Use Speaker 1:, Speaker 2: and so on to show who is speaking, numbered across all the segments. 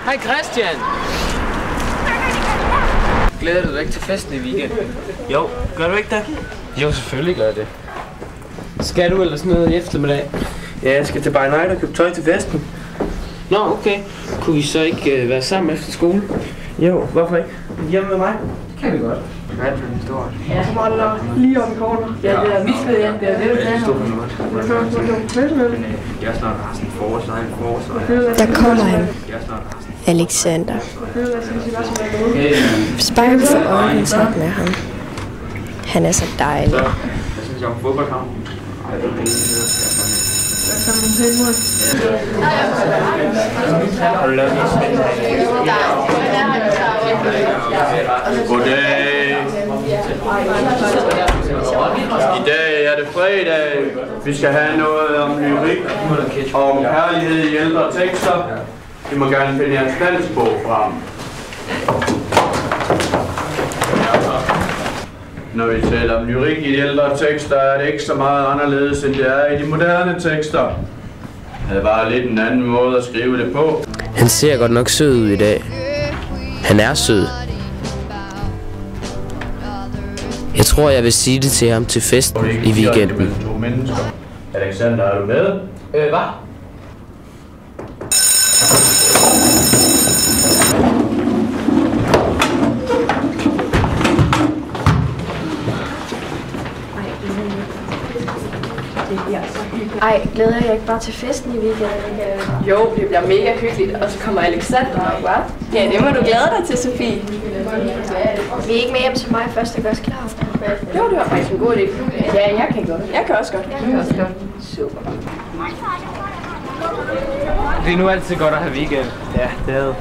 Speaker 1: Hej Christian! Glæder du dig ikke til festen i weekenden?
Speaker 2: Jo, gør du ikke det?
Speaker 1: Jo, selvfølgelig gør jeg det. Skal du ellers noget i eftermiddag?
Speaker 2: Ja, jeg skal til By Night og købe tøj til festen.
Speaker 1: Nå, okay. Kunne vi så ikke være sammen efter skole?
Speaker 2: Jo, hvorfor ikke? Hjemme med mig?
Speaker 1: Kan vi godt. Hvad er det for en historie?
Speaker 3: Ja, som holder lige om i kortet. Ja, det er mit sted, ja. Det er det, det er.
Speaker 2: Jeg snart har sådan en forårslejr.
Speaker 4: Der kommer han. Alexander. Hvis bare vi får øjenkontakt med ham. Han er så dejlig.
Speaker 2: Jeg synes, jeg er en fodboldkamp. Goddag. I dag er det fredag. Vi skal have noget om lyrik og om kærlighed i ældre tekster. I må gerne finde jeres dansbog frem. Når vi taler om lyrik i de ældre tekster, er det ikke så meget anderledes, end det er i de moderne tekster. Det er bare lidt en anden måde at skrive det på.
Speaker 5: Han ser godt nok sød ud i dag. Han er sød. Jeg tror, jeg vil sige det til ham til festen i weekenden.
Speaker 2: Alexander, er du med?
Speaker 1: Hvad?
Speaker 4: Ej, glæder jeg ikke bare til festen i weekenden?
Speaker 3: Jo, det bliver mega hyggeligt, og så kommer Alexander nok, hva'? Ja, det må du glæde dig til, Sofie.
Speaker 4: Vi er ikke med hjem til mig først, der gør os klar.
Speaker 3: Jo, det var faktisk en god idé. Ja, jeg kan godt. Jeg kan også godt.
Speaker 4: Super.
Speaker 1: Det er nu altid godt at have weekend.
Speaker 2: Ja, det er det.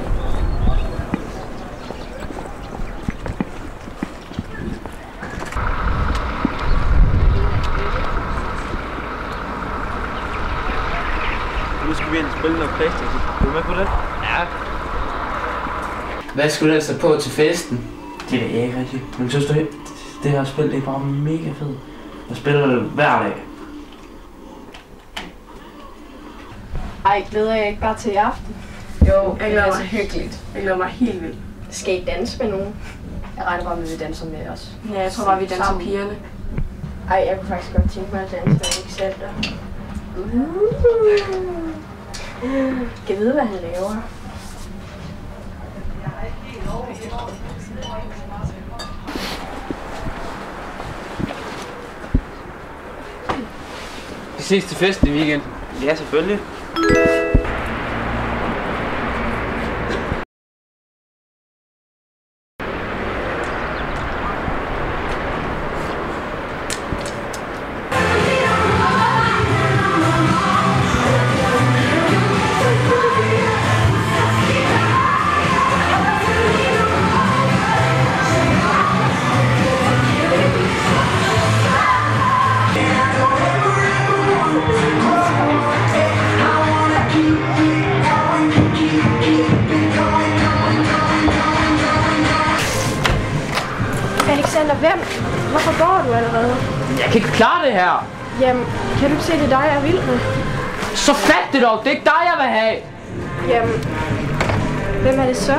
Speaker 2: Nu skal vi ind og spille noget PlayStation. Er du med på det?
Speaker 1: Ja. Hvad skulle du ellers på til festen?
Speaker 2: Det er ikke rigtigt. Men synes du ikke, det her spil det er bare mega fedt. Jeg spiller det hver dag.
Speaker 3: Ej, glæder jeg ikke bare til i aften? Jo, jeg glæder mig hyggeligt. Jeg glæder mig helt vildt.
Speaker 4: Skal I danse med nogen? Jeg regner bare med, at vi danser med os.
Speaker 3: Ja, jeg tror bare, vi danser pigerne.
Speaker 4: Ej, jeg kunne faktisk godt tænke mig at danse med Alexander. Kan vide, hvad han laver?
Speaker 1: Vi ses til festen i weekenden.
Speaker 2: Ja, selvfølgelig.
Speaker 4: Alexander, hvem? Hvorfor går du allerede?
Speaker 1: Jeg kan ikke klare det her.
Speaker 4: Jamen, kan du ikke se, det er dig, jeg er vild med?
Speaker 1: Så fat det dog, det er ikke dig, jeg vil have.
Speaker 4: Jamen, hvem er det så?